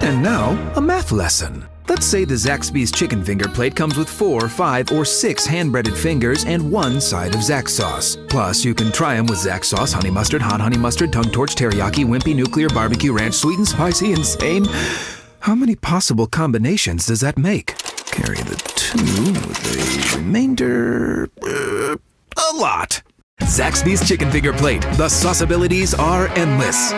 And now, a math lesson. Let's say the Zaxby's chicken finger plate comes with 4, 5, or 6 hand-breaded fingers and 1 side of Zax sauce. Plus, you can try them with Zax sauce, honey mustard, hot honey mustard, tongue torch, teriyaki, wimpy, nuclear, barbecue ranch, sweet and spicy, insane. How many possible combinations does that make? Carry the 2 with the remainder... a lot. Zaxby's chicken finger plate. The sauceabilities are endless.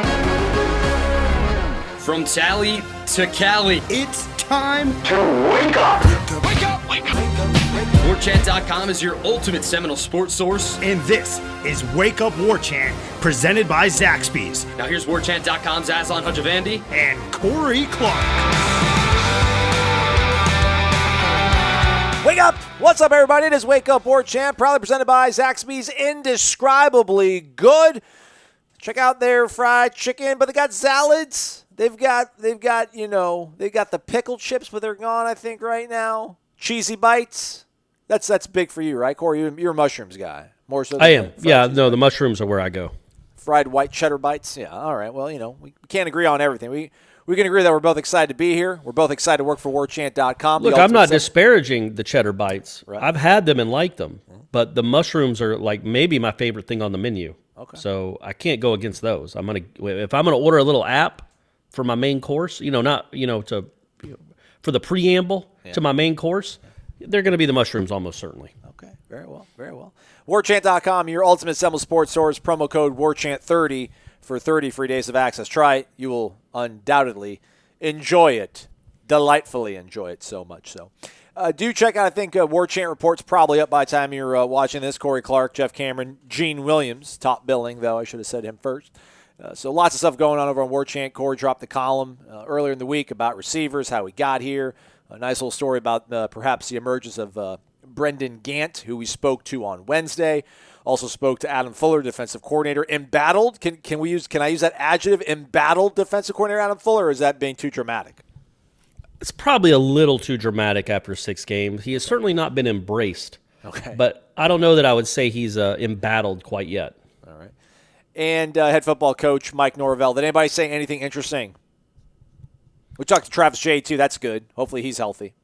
From Tally to Cali, it's time to wake up. Wake up, wake up. Warchant.com is your ultimate Seminole sports source. And this is Wake Up Warchant, presented by Zaxby's. Now here's Warchant.com's Aslan Hajavandi and Corey Clark. Wake up! What's up, everybody? It is Wake Up Warchant, proudly presented by Zaxby's. Indescribably good. Check out their fried chicken, but they got salads. They've got the pickle chips, but they're gone, I think, right now. Cheesy bites. That's big for you, right, Corey? You're a mushrooms guy. More so than I am. Yeah, no, the mushrooms are where I go. Fried white cheddar bites. Yeah, all right. Well, we can't agree on everything. We can agree that we're both excited to be here. We're both excited to work for Warchant.com. Look, I'm not disparaging the cheddar bites. Right. I've had them and liked them, but the mushrooms are like maybe my favorite thing on the menu. Okay. So I can't go against those. If I'm gonna order a little app for my main course, for the preamble to my main course, they're going to be the mushrooms almost certainly. Okay, very well, very well. Warchant.com, your ultimate Seminole sports source. Promo code Warchant30 for 30 free days of access. Try it. You will undoubtedly enjoy it. Delightfully enjoy it, so much so. Do check out, I think, Warchant Report's probably up by the time you're watching this. Corey Clark, Jeff Cameron, Gene Williams, top billing, though I should have said him first. So lots of stuff going on over on Warchant. Corey dropped the column earlier in the week about receivers, how we got here. A nice little story about perhaps the emergence of Brendan Gant, who we spoke to on Wednesday. Also spoke to Adam Fuller, defensive coordinator. Embattled? Can I use that adjective? Embattled defensive coordinator Adam Fuller, or is that being too dramatic? It's probably a little too dramatic after 6 games. He has certainly not been embraced. Okay. But I don't know that I would say he's embattled quite yet. All right. And head football coach Mike Norvell. Did anybody say anything interesting? We talked to Travis Jay, too. That's good. Hopefully he's healthy.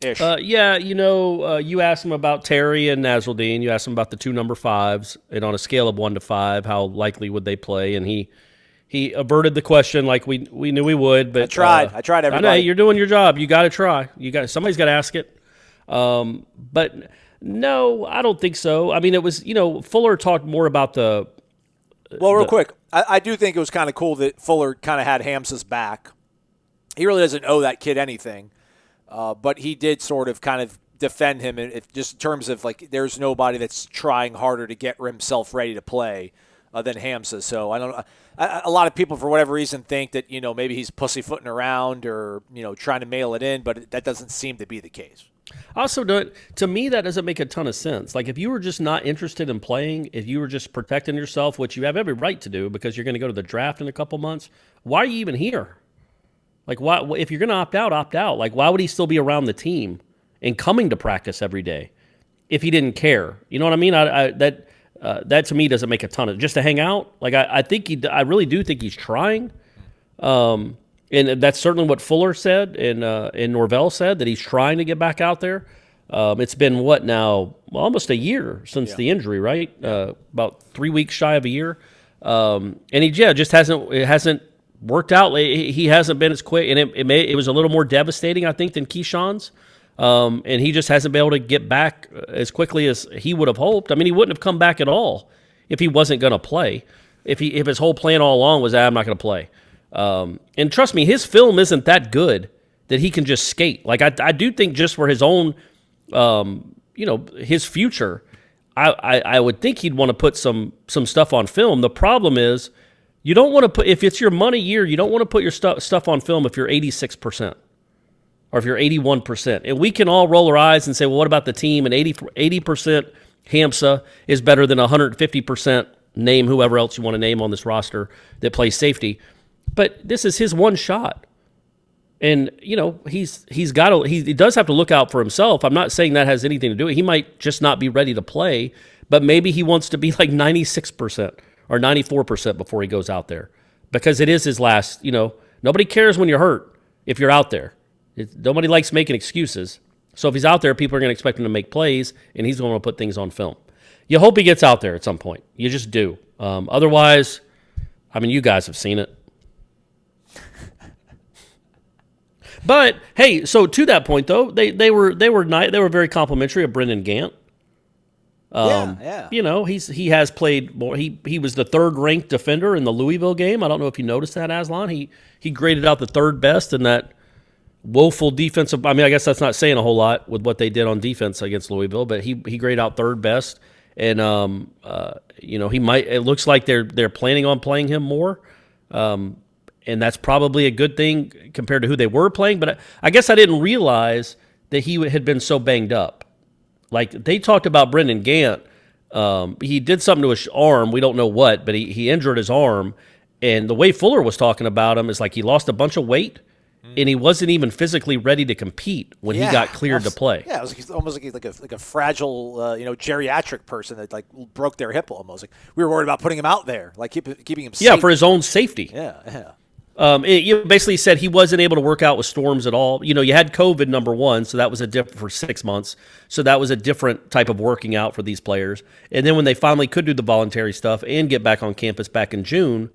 Ish. You asked him about Terry and Nasruddin. You asked him about the 2 number 5s. And on a scale of 1 to 5, how likely would they play? And he averted the question like we knew we would. But I tried everybody. I know, you're doing your job. You got to try. Somebody's got to ask it. But no, I don't think so. I mean, it was, Fuller talked more about the – well, real quick, I do think it was kind of cool that Fuller kind of had Hamsah's back. He really doesn't owe that kid anything, but he did sort of kind of defend him just in terms of, like, there's nobody that's trying harder to get himself ready to play than Hamsah. So I don't know. A lot of people, for whatever reason, think that, maybe he's pussyfooting around or, trying to mail it in, but that doesn't seem to be the case. Also, to me, that doesn't make a ton of sense. Like, if you were just not interested in playing, if you were just protecting yourself, which you have every right to do because you're going to go to the draft in a couple months, why are you even here? Like, why? If you're going to opt out, opt out. Like, why would he still be around the team and coming to practice every day if he didn't care? You know what I mean? That to me doesn't make a ton of just to hang out. Like, I really do think he's trying. And that's certainly what Fuller said and Norvell said, that he's trying to get back out there. It's been, what now, almost a year since the injury, right? About 3 weeks shy of a year. And he just hasn't worked out. He hasn't been as quick, and it was a little more devastating, I think, than Keyshawn's. And he just hasn't been able to get back as quickly as he would have hoped. I mean, he wouldn't have come back at all if he wasn't going to play. If his whole plan all along was, I'm not going to play. And trust me, his film isn't that good that he can just skate. Like, I do think just for his own, his future, I would think he'd want to put some stuff on film. The problem is you don't want to put, if it's your money year, you don't want to put your stuff on film if you're 86% or if you're 81%. And we can all roll our eyes and say, well, what about the team? And 80% Hamsah is better than 150% name whoever else you want to name on this roster that plays safety. But this is his one shot. And, he does have to look out for himself. I'm not saying that has anything to do with it. He might just not be ready to play, but maybe he wants to be like 96% or 94% before he goes out there because it is his last, nobody cares when you're hurt. if you're out there. Nobody likes making excuses. So if he's out there, people are going to expect him to make plays, and he's going to put things on film. You hope he gets out there at some point. You just do. Otherwise, I mean, you guys have seen it. But hey, so to that point though, they were very complimentary of Brendan Gant. Yeah. You know, he has played more. He was the third ranked defender in the Louisville game. I don't know if you noticed that, Aslan. He graded out the third best in that woeful defensive. I mean, I guess that's not saying a whole lot with what they did on defense against Louisville, but he graded out third best. And you know, it looks like they're planning on playing him more. And that's probably a good thing compared to who they were playing. But I guess I didn't realize that he had been so banged up. Like, they talked about Brendan Gant. He did something to his arm. We don't know what, but he injured his arm. And the way Fuller was talking about him is like he lost a bunch of weight, and he wasn't even physically ready to compete when he got cleared to play. Yeah, it was almost like a fragile, geriatric person that like broke their hip almost. Like, we were worried about putting him out there, like keeping him safe. Yeah, for his own safety. Yeah. You basically said he wasn't able to work out with Storms at all. You know, you had COVID, number one, so that was for 6 months. So that was a different type of working out for these players. And then when they finally could do the voluntary stuff and get back on campus back in June,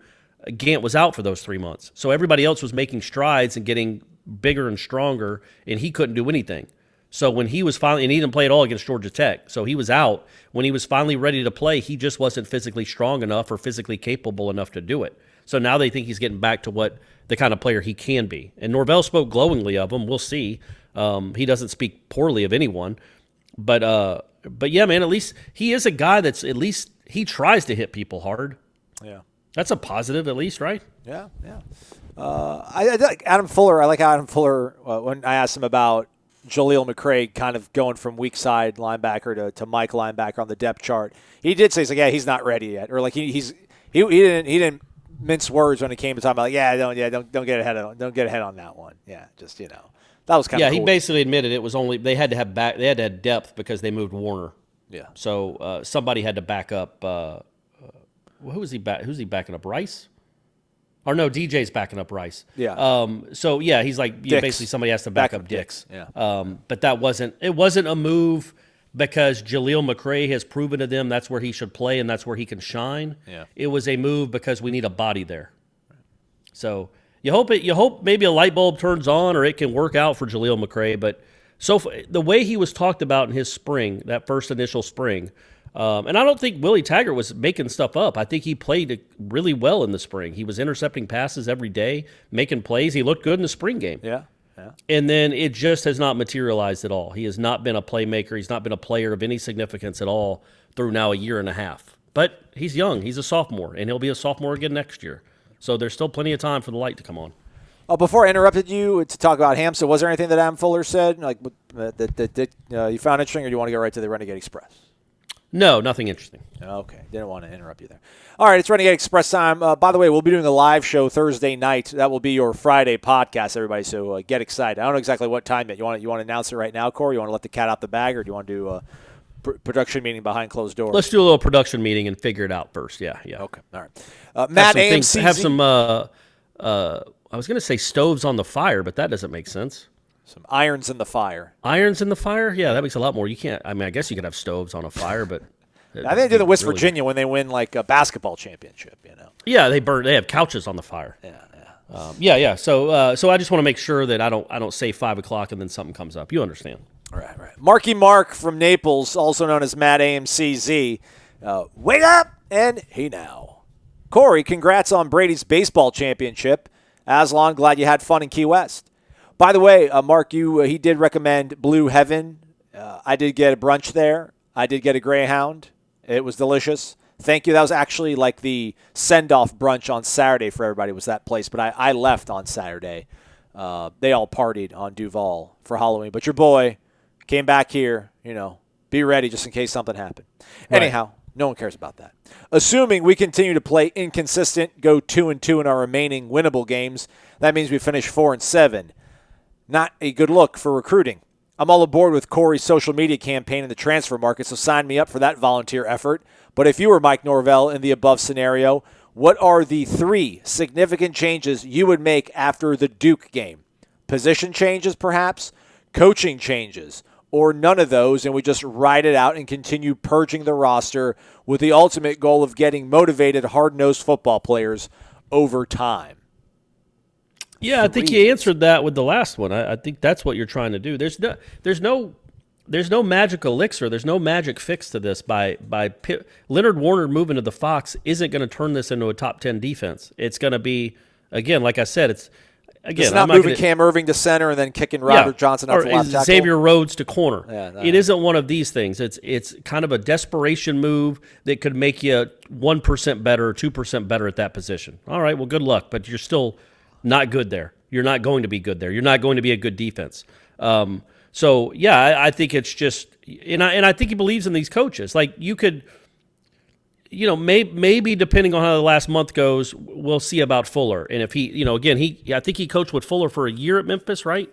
Gant was out for those 3 months. So everybody else was making strides and getting bigger and stronger, and he couldn't do anything. So when he was finally, and he didn't play at all against Georgia Tech, so he was out. When he was finally ready to play, he just wasn't physically strong enough or physically capable enough to do it. So now they think he's getting back to what the kind of player he can be. And Norvell spoke glowingly of him. We'll see. He doesn't speak poorly of anyone. But yeah, man, at least he is a guy that's at least he tries to hit people hard. Yeah. That's a positive at least, right? Yeah. I like Adam Fuller. I like Adam Fuller when I asked him about Jaleel McCray kind of going from weak side linebacker to Mike linebacker on the depth chart. He did say, he's not ready yet. Or like he didn't mince words when it came to talking about, don't get ahead on that one. Yeah, just, that was kind of cool. He basically admitted it was only they had to have depth because they moved Warner. Yeah. So somebody had to back up. Who's he backing up? Rice? Or no, DJ's backing up Rice. Yeah. So yeah, he's like basically somebody has to back up Dix. Yeah. But it wasn't a move because Jaleel McCray has proven to them that's where he should play and that's where he can shine. Yeah. It was a move because we need a body there. So you hope maybe a light bulb turns on or it can work out for Jaleel McCray. But the way he was talked about in his spring, that first initial spring, and I don't think Willie Taggart was making stuff up. I think he played really well in the spring. He was intercepting passes every day, making plays. He looked good in the spring game. Yeah. And then it just has not materialized at all. He has not been a playmaker. He's not been a player of any significance at all through now a year and a half. But he's young. He's a sophomore, and he'll be a sophomore again next year. So there's still plenty of time for the light to come on. Before I interrupted you to talk about Hamsah, was there anything that Adam Fuller said that you found interesting, or do you want to go right to the Renegade Express? No, nothing interesting. Okay, didn't want to interrupt you there. All right, it's Renegade Express time. By the way, we'll be doing a live show Thursday night. That will be your Friday podcast, everybody, so get excited. I don't know exactly what time yet. You want to announce it right now, Corey? You want to let the cat out the bag, or do you want to do a production meeting behind closed doors? Let's do a little production meeting and figure it out first. Yeah. Okay, all right. Matt AMC. Have some, I was going to say stoves on the fire, but that doesn't make sense. Some irons in the fire. Irons in the fire? Yeah, that makes a lot more. You can't. I mean, I guess you could have stoves on a fire, but I think they did in West Virginia when they win like a basketball championship. Yeah, they have couches on the fire. Yeah. So I just want to make sure that I don't say 5 o'clock and then something comes up. You understand? Right. Marky Mark from Naples, also known as Matt AMCZ. Wake up and hey now. Corey, congrats on Brady's baseball championship. Aslan, glad you had fun in Key West. By the way, Mark, he did recommend Blue Heaven. I did get a brunch there. I did get a Greyhound. It was delicious. Thank you. That was actually like the send-off brunch on Saturday for everybody was that place. But I left on Saturday. They all partied on Duval for Halloween. But your boy came back here, be ready just in case something happened. Right. Anyhow, no one cares about that. Assuming we continue to play inconsistent, go 2-2 in our remaining winnable games, that means we finish 4-7. Not a good look for recruiting. I'm all aboard with Corey's social media campaign in the transfer market, so sign me up for that volunteer effort. But if you were Mike Norvell in the above scenario, what are the 3 significant changes you would make after the Duke game? Position changes, perhaps, coaching changes, or none of those, and we just ride it out and continue purging the roster with the ultimate goal of getting motivated, hard-nosed football players over time. Yeah, I think you answered that with the last one. I think that's what you're trying to do. There's no magic elixir. There's no magic fix to this. Leonard Warner moving to the Fox isn't going to turn this into a top 10 defense. It's going to be, again, like I said, it's not moving Cam Irving to center and then kicking Robert Johnson out to left tackle. Xavier Rhodes to corner. Yeah, no. It isn't one of these things. It's kind of a desperation move that could make you 1% better or 2% better at that position. All right, well, good luck, but you're still not good there. You're not going to be good there. You're not going to be a good defense. So, yeah, I think it's just – and I think he believes in these coaches. Like, you could – maybe depending on how the last month goes, we'll see about Fuller. And if he, again, I think he coached with Fuller for a year at Memphis, right?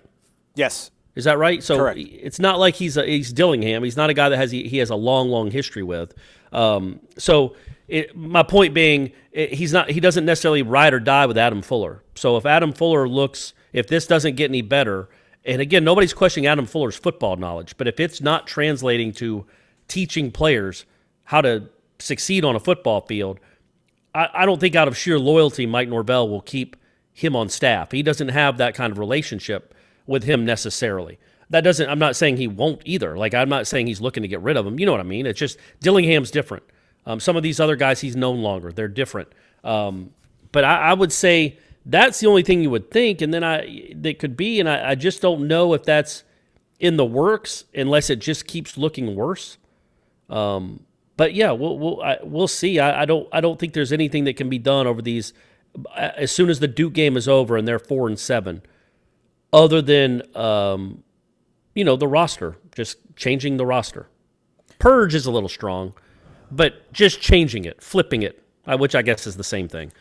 Yes. Is that right? So correct. It's not like he's Dillingham. He's not a guy that he has a long, long history with. My point being, he doesn't necessarily ride or die with Adam Fuller. So if this doesn't get any better, and again, nobody's questioning Adam Fuller's football knowledge, but if it's not translating to teaching players how to succeed on a football field, I don't think out of sheer loyalty Mike Norvell will keep him on staff. He doesn't have that kind of relationship with him necessarily. I'm not saying he won't either. Like, I'm not saying he's looking to get rid of him. You know what I mean? It's just Dillingham's different. Some of these other guys he's known longer. They're different. But I would say that's the only thing you would think, and then that could be, and I just don't know if that's in the works unless it just keeps looking worse. But yeah, we'll see. I don't think there's anything that can be done over these as soon as the Duke game is over and they're 4-7, other than the roster, just changing the roster. Purge is a little strong, but just changing it, flipping it, which I guess is the same thing.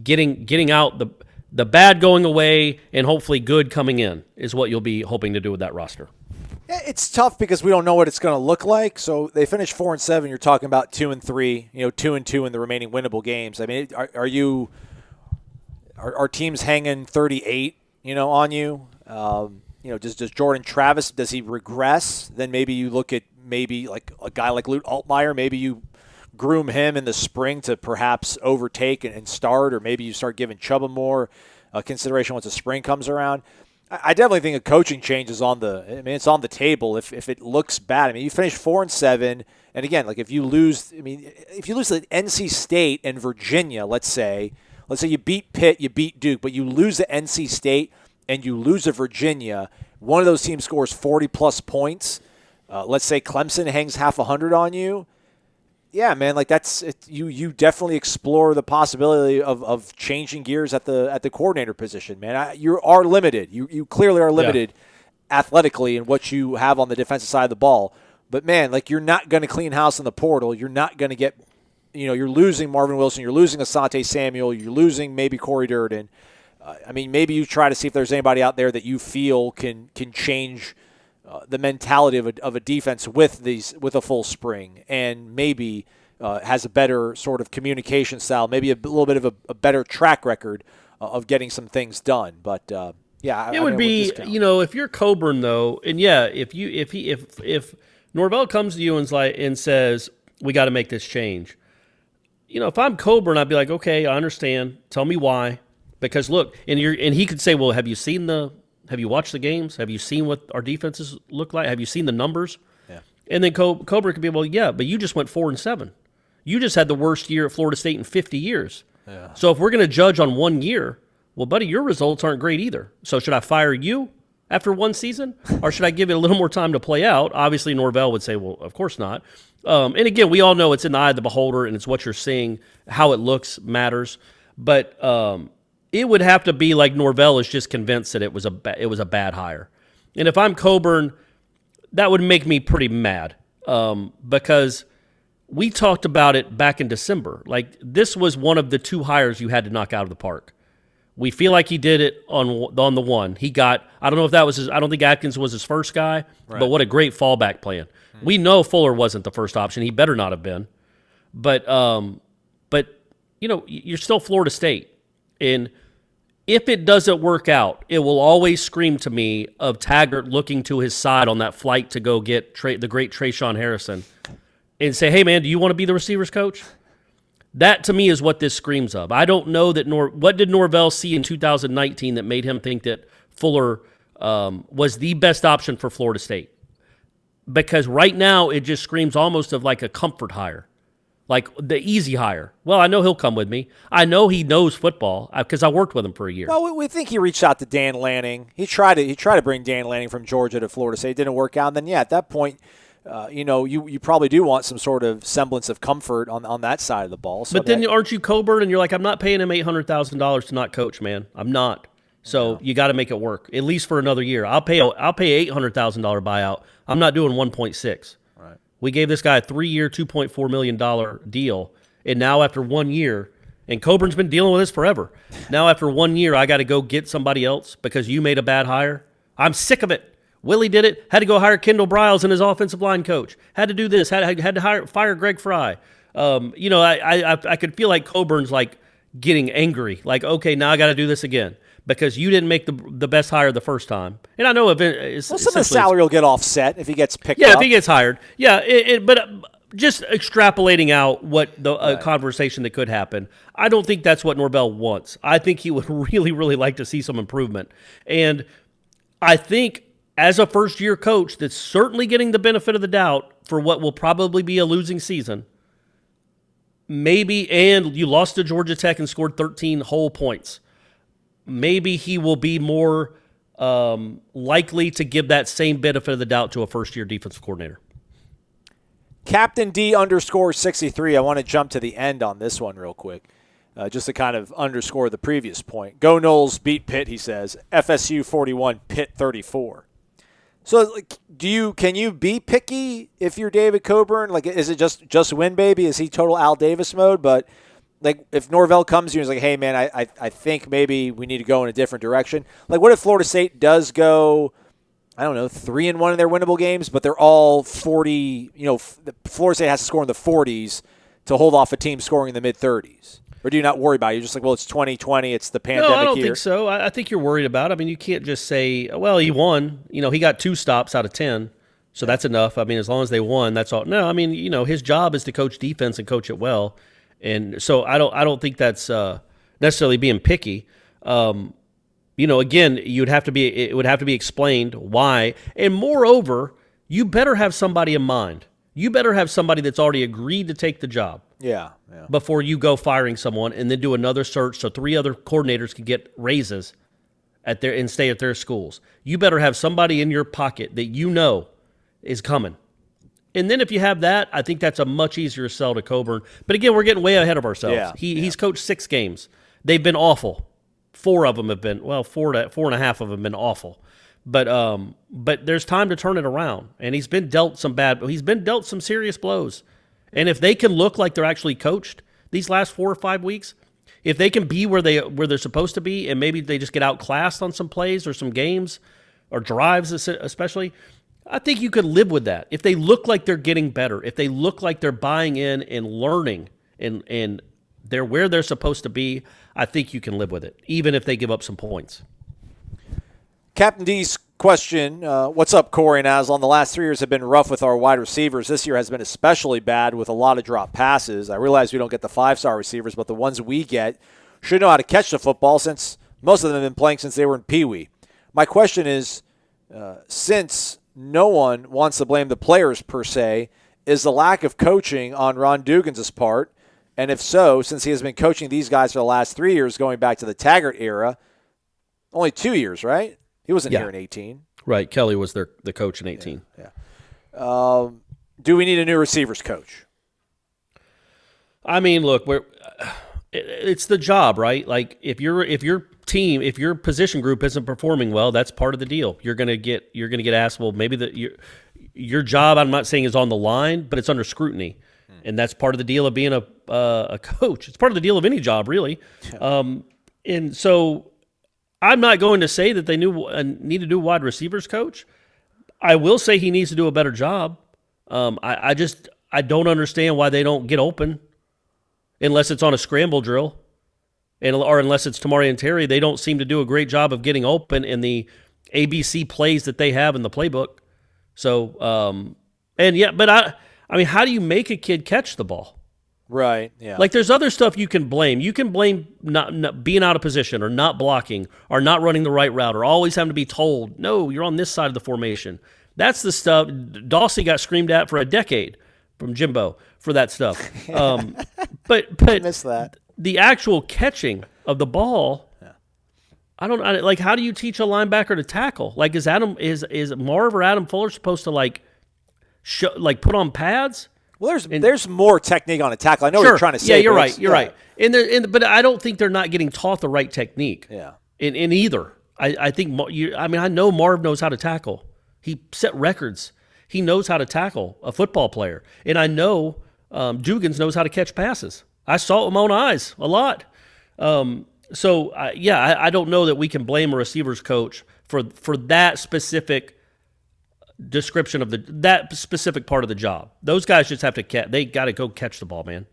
Getting out the bad going away and hopefully good coming in is what you'll be hoping to do with that roster. It's tough because we don't know what it's going to look like. So they finished 4-7. You're talking about 2-3. 2-2 in the remaining winnable games. I mean, are teams hanging 38? On you. Does Jordan Travis, does he regress? Then maybe you look at like a guy like Lute Altmaier. Maybe you groom him in the spring to perhaps overtake and start, or maybe you start giving Chubba more consideration once the spring comes around. I definitely think a coaching change is it's on the table if it looks bad. I mean, you finish 4-7, and again, like if you lose to NC State and Virginia, let's say you beat Pitt, you beat Duke, but you lose to NC State and you lose to Virginia, one of those teams scores 40-plus points. Let's say Clemson hangs half 100 on you. Yeah, man, like that's it, you definitely explore the possibility of changing gears at the coordinator position, man. You are limited. You clearly are limited athletically in what you have on the defensive side of the ball. But man, like you're not going to clean house in the portal. You're not going to get, you're losing Marvin Wilson. You're losing Asante Samuel. You're losing maybe Corey Durden. Maybe you try to see if there's anybody out there that you feel can change the mentality of a defense with a full spring, and maybe has a better sort of communication style, maybe a little bit of a better track record of getting some things done. But it would be if you're Coburn though, and if Norvell comes to you and says we got to make this change, if I'm Coburn, I'd be like, okay, I understand. Tell me why, because look, and he could say, well, have you watched the games? Have you seen what our defenses look like? Have you seen the numbers? Yeah. And then Cobra could be, well, yeah, but you just went 4-7. You just had the worst year at Florida State in 50 years. Yeah. So if we're going to judge on 1 year, well, buddy, your results aren't great either. So should I fire you after one season? Or should I give it a little more time to play out? Obviously, Norvell would say, well, of course not. And again, we all know it's in the eye of the beholder, and it's what you're seeing. How it looks matters. But it would have to be like Norvell is just convinced that it was a bad hire. And if I'm Coburn, that would make me pretty mad because we talked about it back in December. Like, this was one of the 2 hires you had to knock out of the park. We feel like he did it on the one. He got, I don't know if that was I don't think Atkins was his first guy, right. But what a great fallback plan. We know Fuller wasn't the first option. He better not have been. But you're still Florida State. And if it doesn't work out, it will always scream to me of Taggart looking to his side on that flight to go get the great Trayshawn Harrison and say, hey, man, do you want to be the receivers coach? That, to me, is what this screams of. I don't know that what did Norvell see in 2019 that made him think that Fuller was the best option for Florida State? Because right now it just screams almost of like a comfort hire, like the easy hire. Well, I know he'll come with me. I know he knows football because I worked with him for a year. Well, we think he reached out to Dan Lanning. He tried to bring Dan Lanning from Georgia to Florida State. It didn't work out. And then, at that point, you probably do want some sort of semblance of comfort on that side of the ball. So but then aren't you Coburn? And you're like, I'm not paying him $800,000 to not coach, man. I'm not. So you got to make it work, at least for another year. I'll pay $800,000 buyout. I'm not doing 1.6. Right. We gave this guy a 3-year, $2.4 million deal, and now after 1 year, and Coburn's been dealing with this forever. Now after 1 year, I got to go get somebody else because you made a bad hire. I'm sick of it. Willie did it. Had to go hire Kendall Briles and his offensive line coach. Had to do this. Had to fire Greg Fry. I could feel like Coburn's like getting angry. Like, okay, now I got to do this again because you didn't make the best hire the first time. And I know some of the salary will get offset if he gets picked up. Yeah, if he gets hired. Yeah, but just extrapolating out what the conversation that could happen, I don't think that's what Norvell wants. I think he would really, really like to see some improvement. And I think as a first-year coach that's certainly getting the benefit of the doubt for what will probably be a losing season, maybe, and you lost to Georgia Tech and scored 13 whole points, maybe he will be more likely to give that same benefit of the doubt to a first-year defensive coordinator. Captain D_63. I want to jump to the end on this one real quick, just to kind of underscore the previous point. Go Noles, beat Pitt, he says. FSU 41, Pitt 34. So, can you be picky if you're David Coburn? Like, is it just win, baby? Is he total Al Davis mode? But like, if Norvell comes to you and is like, hey, man, I think maybe we need to go in a different direction. Like, what if Florida State does go, I don't know, 3-1 in their winnable games, but they're all 40. Florida State has to score in the 40s to hold off a team scoring in the mid 30s. Or do you not worry about it? You're just like, well, it's 2020, it's the pandemic year. No, I don't think so. I think you're worried about it. I mean, you can't just say, well, he won. He got 2 stops out of 10, so that's enough. I mean, as long as they won, that's all. No, I mean, his job is to coach defense and coach it well. And so I don't think that's necessarily being picky. Again, it would have to be explained why. And moreover, you better have somebody in mind. You better have somebody that's already agreed to take the job. Yeah. Before you go firing someone and then do another search so 3 other coordinators can get raises and stay at their schools. You better have somebody in your pocket that is coming. And then if you have that, I think that's a much easier sell to Coburn. But again, we're getting way ahead of ourselves. Yeah. He's coached 6 games. They've been awful. 4 of them have been, 4.5 of them have been awful. But there's time to turn it around. And he's been dealt some serious blows. And if they can look like they're actually coached these last 4 or 5 weeks, if they can be where they're supposed to be, and maybe they just get outclassed on some plays or some games or drives especially, I think you could live with that. If they look like they're getting better, if they look like they're buying in and learning and they're where they're supposed to be, I think you can live with it, even if they give up some points. Captain D's question, what's up, Corey and Aslan? The last 3 years have been rough with our wide receivers. This year has been especially bad with a lot of drop passes. I realize we don't get the 5-star receivers, but the ones we get should know how to catch the football since most of them have been playing since they were in Pee Wee. My question is, since no one wants to blame the players per se, is the lack of coaching on Ron Dugan's part? And if so, since he has been coaching these guys for the last 3 years, going back to the Taggart era, only 2 years, right? He wasn't here in 18. Right. Kelly was the coach in 18. Yeah. Do we need a new receivers coach? I mean, look, it's the job, right? Like if your position group isn't performing well, that's part of the deal. You're gonna get asked. Well, maybe your job, I'm not saying is on the line, but it's under scrutiny, and that's part of the deal of being a coach. It's part of the deal of any job, really. And so I'm not going to say that they need to do a wide receivers coach. I will say he needs to do a better job. I don't understand why they don't get open unless it's on a scramble drill. or unless it's Tamari and Terry, they don't seem to do a great job of getting open in the ABC plays that they have in the playbook. So, but I mean, how do you make a kid catch the ball? Right, yeah. Like, there's other stuff you can blame. You can blame not being out of position or not blocking or not running the right route or always having to be told, no, you're on this side of the formation. That's the stuff. Dawsey got screamed at for a decade from Jimbo for that stuff. But I miss that. The actual catching of the ball, like, how do you teach a linebacker to tackle? Like, is Marv or Adam Fuller supposed to put on pads? Well, there's more technique on a tackle. I know what you're trying to say. Yeah, you're right. You're right. But I don't think they're not getting taught the right technique. Yeah. In either. I think I know Marv knows how to tackle. He set records. He knows how to tackle a football player, and I know Dugans knows how to catch passes. I saw it with my own eyes a lot. I don't know that we can blame a receivers coach for that specific description of that specific part of the job. Those guys just have to they got to go catch the ball, man.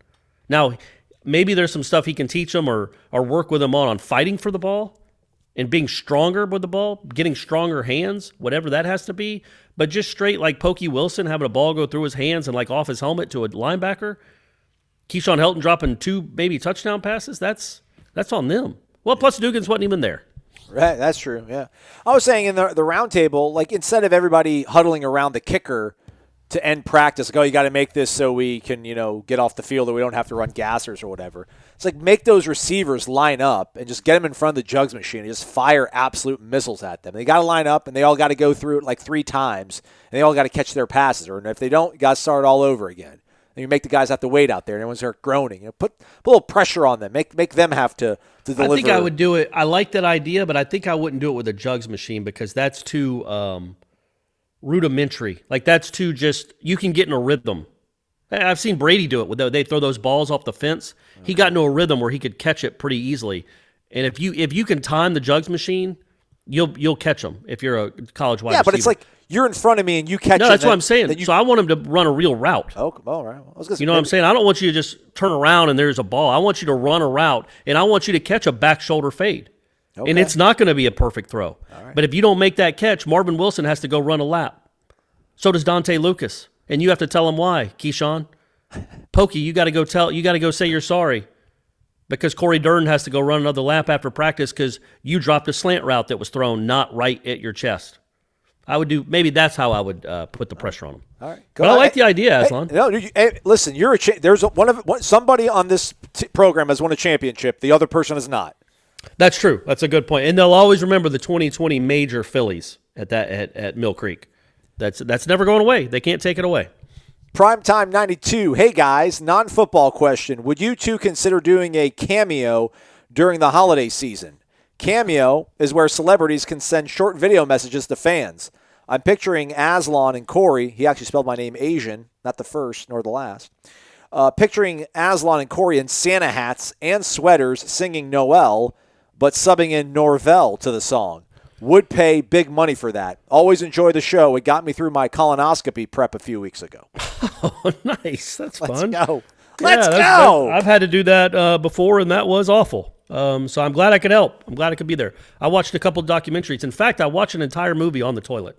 Now, maybe there's some stuff he can teach them or work with them on fighting for the ball and being stronger with the ball, getting stronger hands, whatever that has to be. But just straight like Pokey Wilson having a ball go through his hands and like off his helmet to a linebacker, Keyshawn Helton dropping 2 maybe touchdown passes, that's on them. Well, plus Dugans wasn't even there. Right, that's true, yeah. I was saying in the round table, like, instead of everybody huddling around the kicker to end practice, like, oh, you got to make this so we can, get off the field or we don't have to run gassers or whatever. It's like, make those receivers line up and just get them in front of the jugs machine and just fire absolute missiles at them. They got to line up and they all got to go through it like 3 times and they all got to catch their passes. Or if they don't, you got to start all over again. And you make the guys have to wait out there and everyone start groaning. Put a little pressure on them. Make them have to deliver. I think I would do it. I like that idea, but I think I wouldn't do it with a jugs machine because that's too rudimentary. Like, that's too just – you can get in a rhythm. I've seen Brady do it. They throw those balls off the fence. Okay. He got into a rhythm where he could catch it pretty easily. And if you can time the jugs machine, you'll catch them if you're a college wide receiver. Yeah, but it's like you're in front of me and you catch it. No, that's what I'm saying. So I want him to run a real route. Oh, all right. You know what I'm saying? I don't want you to just turn around and there's a ball. I want you to run a route, and I want you to catch a back shoulder fade. Okay. And it's not going to be a perfect throw. Right. But if you don't make that catch, Marvin Wilson has to go run a lap. So does Dante Lucas. And you have to tell him why, Keyshawn. Pokey, you got to go say you're sorry. Because Corey Durden has to go run another lap after practice because you dropped a slant route that was thrown not right at your chest. Maybe that's how I would put the pressure on him. All right, but I like the idea, Aslan. Listen, there's somebody on this program has won a championship. The other person has not. That's true. That's a good point. And they'll always remember the 2020 major Phillies at Mill Creek. That's never going away. They can't take it away. Primetime 92. Hey, guys, non-football question. Would you two consider doing a cameo during the holiday season? Cameo is where celebrities can send short video messages to fans. I'm picturing Aslan and Corey. He actually spelled my name Asian, not the first nor the last. Picturing Aslan and Corey in Santa hats and sweaters singing Noel, but subbing in Norvell to the song. Would pay big money for that. Always enjoy the show. It got me through my colonoscopy prep a few weeks ago. Oh, nice. That's fun. Let's go. I've had to do that before, and that was awful. So I'm glad I could help. I'm glad I could be there. I watched a couple documentaries. In fact, I watched an entire movie on the toilet.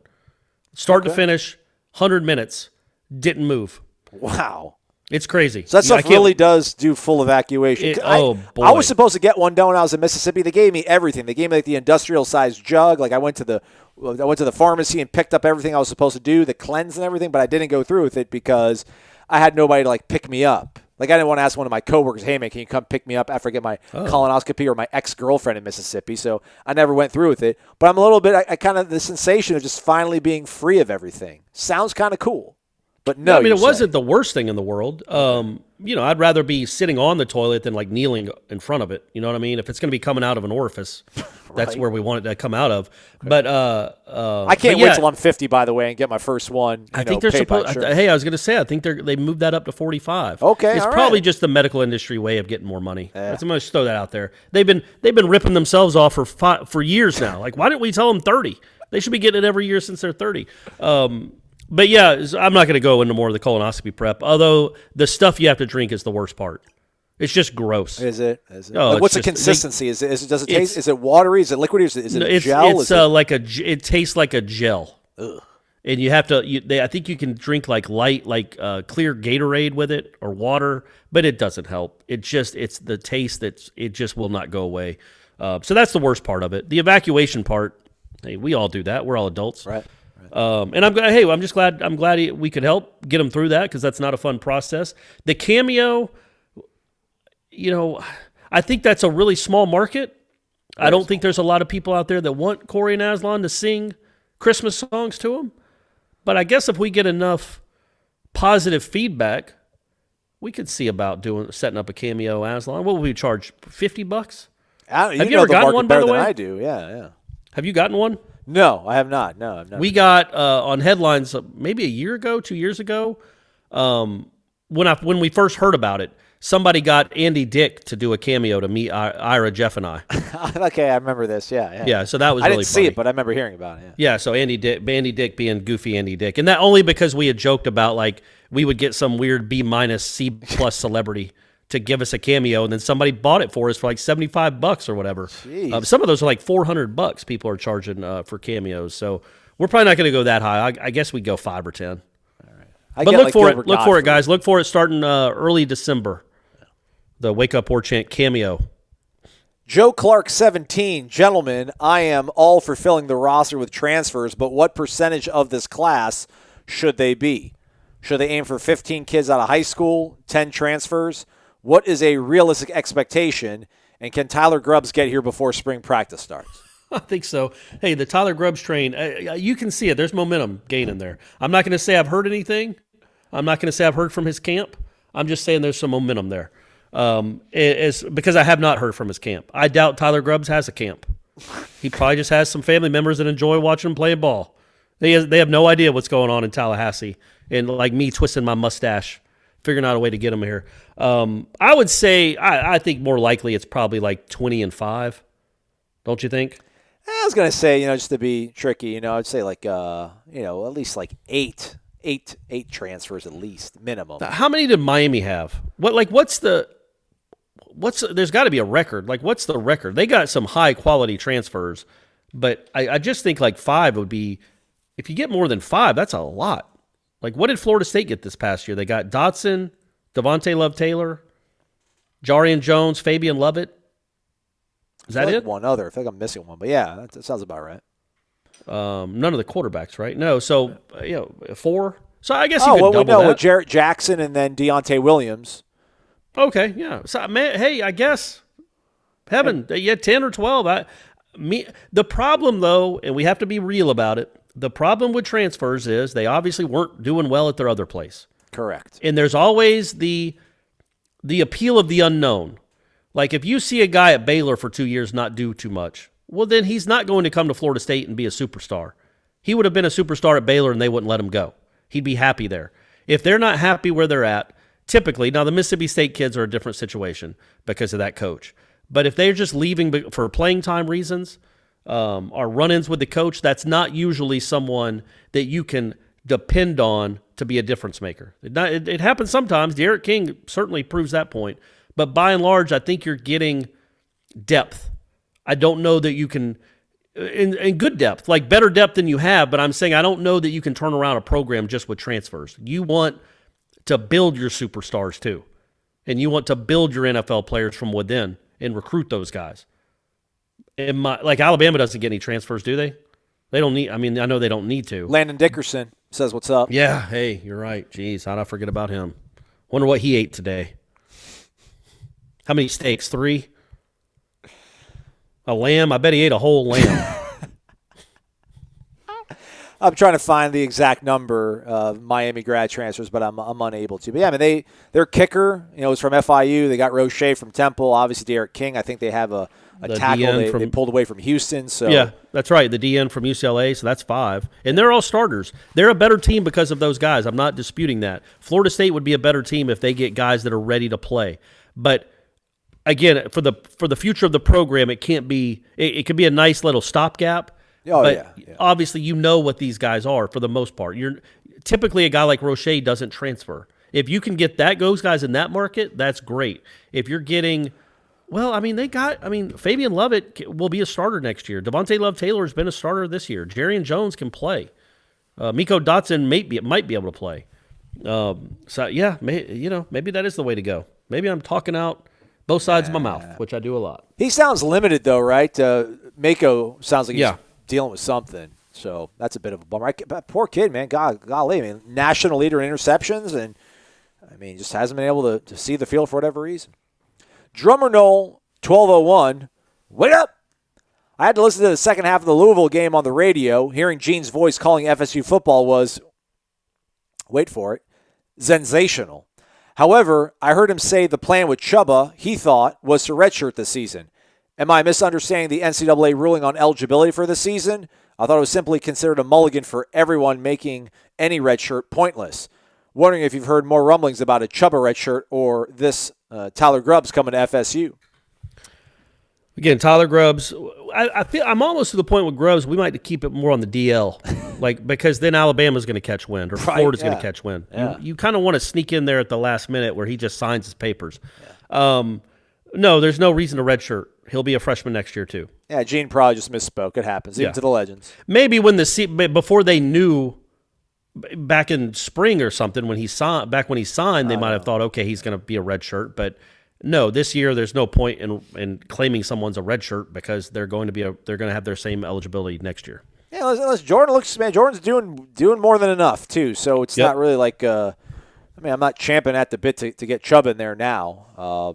Start to finish, 100 minutes, didn't move. Wow. It's crazy. So that stuff really does do full evacuation. Boy. I was supposed to get one done when I was in Mississippi. They gave me everything. They gave me like the industrial-sized jug. Like I went to the pharmacy and picked up everything I was supposed to do, the cleanse and everything, but I didn't go through with it because I had nobody to like pick me up. Like I didn't want to ask one of my coworkers, hey man, can you come pick me up after I get my colonoscopy or my ex-girlfriend in Mississippi? So I never went through with it. But I'm a little bit, I kind of, the sensation of just finally being free of everything. Sounds kind of cool. But no, I mean, it wasn't the worst thing in the world. I'd rather be sitting on the toilet than like kneeling in front of it. You know what I mean? If it's going to be coming out of an orifice, that's where we want it to come out of. But I can't wait till I'm 50, by the way, and get my first one. I think they're supposed. Hey, I was going to say, I think they moved that up to 45. Okay, it's probably just the medical industry way of getting more money. I'm going to throw that out there. They've been ripping themselves off for years now. Like, why didn't we tell them 30? They should be getting it every year since they're 30. But yeah, I'm not going to go into more of the colonoscopy prep, although the stuff you have to drink is the worst part. It's just gross. Is it? Is it? Oh, Like, what's the just- consistency? Does it taste? Is it watery? Is it liquidy? Is it a gel? It tastes like a gel. Ugh. And you have to. I think you can drink like light, clear Gatorade with it or water, but it doesn't help. It's the taste it just will not go away. So that's the worst part of it. The evacuation part. Hey, we all do that. We're all adults, Right. and I'm just glad. I'm glad we could help get them through that because that's not a fun process. The cameo, I think that's a really small market. I don't think there's a lot of people out there that want Corey and Aslan to sing Christmas songs to them. But I guess if we get enough positive feedback, we could see about setting up a cameo Aslan. What would we charge? $50? Have you ever gotten one, by the way? I do. Yeah. Have you gotten one? No, I have not. No, I've not. We got on headlines maybe a year ago, 2 years ago, when we first heard about it. Somebody got Andy Dick to do a cameo to meet Ira, Jeff, and I. Okay, I remember this. Yeah. Yeah, so that was I really didn't see funny. it, but I remember hearing about it. Yeah, so Andy Dick being goofy Andy Dick. And that only because we had joked about, like, we would get some weird B-, C+ celebrity to give us a cameo, and then somebody bought it for us for like $75 or whatever. Some of those are like $400 people are charging for cameos. So we're probably not going to go that high. I guess we'd go 5 or 10. But look for it. Look for it, guys. Look for it starting early December. The Wake Up Warchant cameo. Joe Clark, 17. Gentlemen, I am all for filling the roster with transfers, but what percentage of this class should they be? Should they aim for 15 kids out of high school, 10 transfers? What is a realistic expectation, and can Tyler Grubbs get here before spring practice starts? I think so. Hey, the Tyler Grubbs train, you can see it. There's momentum gaining there. I'm not going to say I've heard anything. I'm not going to say I've heard from his camp. I'm just saying there's some momentum there. Because I have not heard from his camp. I doubt Tyler Grubbs has a camp. He probably just has some family members that enjoy watching him play ball. They have no idea what's going on in Tallahassee, and like me twisting my mustache, figuring out a way to get him here. I would say I think more likely it's probably like 20-5. Don't you think? I was going to say, just to be tricky, I'd say like, at least like eight transfers at least, minimum. How many did Miami have? There's got to be a record. Like, what's the record? They got some high quality transfers, but I just think like 5 would be, if you get more than 5, that's a lot. Like, what did Florida State get this past year? They got Dotson, Devontae Love-Taylor, Jarian Jones, Fabian Lovett. Is that it? One other. I feel like I'm missing one, but yeah, that sounds about right. None of the quarterbacks, right? No, so 4. So I guess you could double that. With Jarrett Jackson and then Deontay Williams. Okay, yeah. So man, hey, I guess heaven, 10 or 12. The problem though, and we have to be real about it. The problem with transfers is they obviously weren't doing well at their other place. Correct. And there's always the appeal of the unknown. Like if you see a guy at Baylor for 2 years not do too much, well then he's not going to come to Florida State and be a superstar. He would have been a superstar at Baylor and they wouldn't let him go. He'd be happy there. If they're not happy where they're at, typically, now the Mississippi State kids are a different situation because of that coach. But if they're just leaving for playing time reasons or run-ins with the coach, that's not usually someone that you can depend on to be a difference maker. It happens sometimes. Derek King certainly proves that point. But by and large, I think you're getting depth. I don't know that you can, in good depth, like better depth than you have, but I'm saying I don't know that you can turn around a program just with transfers. You want to build your superstars too. And you want to build your NFL players from within and recruit those guys. Like Alabama doesn't get any transfers, do they? They don't need, I know they don't need to. Landon Dickerson says what's up. Yeah, hey, you're right. Jeez, how'd I forget about him? Wonder what he ate today. How many steaks? 3? A lamb? I bet he ate a whole lamb. I'm trying to find the exact number of Miami grad transfers, but I'm unable to. But yeah, their kicker, is from FIU. They got Roche from Temple. Obviously, Derek King. I think they have a tackle they pulled away from Houston. So yeah, that's right. The DN from UCLA. So that's 5, and they're all starters. They're a better team because of those guys. I'm not disputing that. Florida State would be a better team if they get guys that are ready to play. But again, for the future of the program, it can't be. It could be a nice little stopgap. But obviously, what these guys are for the most part. You're typically a guy like Roche doesn't transfer, If you can get those guys in that market, that's great. If you're getting, Fabian Lovett will be a starter next year. Devontae Love-Taylor has been a starter this year. Jerrion Jones can play. Miko Dotson might be able to play. Maybe that is the way to go. Maybe I'm talking out both sides of my mouth, which I do a lot. He sounds limited, though, right? Mako sounds like he's dealing with something. So that's a bit of a bummer. Poor kid, man. Golly, national leader in interceptions, and just hasn't been able to see the field for whatever reason. Drummer Knoll, 1201. Wake up! I had to listen to the second half of the Louisville game on the radio. Hearing Gene's voice calling FSU football was, wait for it, sensational. However, I heard him say the plan with Chubba, he thought, was to redshirt this season. Am I misunderstanding the NCAA ruling on eligibility for the season? I thought it was simply considered a mulligan for everyone, making any redshirt pointless. Wondering if you've heard more rumblings about a Chubba redshirt or this Tyler Grubbs coming to FSU. Again, Tyler Grubbs, I'm almost to the point with Grubbs, we might keep it more on the DL, because then Alabama's going to catch wind or Florida's going to catch wind. Yeah. You kind of want to sneak in there at the last minute where he just signs his papers. Yeah. No, there's no reason to redshirt. He'll be a freshman next year too. Yeah, Gene probably just misspoke. It happens, even to the legends. Maybe before they knew back in spring or something when he signed, they might have thought, okay, he's going to be a redshirt, but. No, this year there's no point in claiming someone's a redshirt because they're going to have their same eligibility next year. Yeah, unless Jordan's doing more than enough too. So it's not really like I'm not champing at the bit to get Chubba in there now. I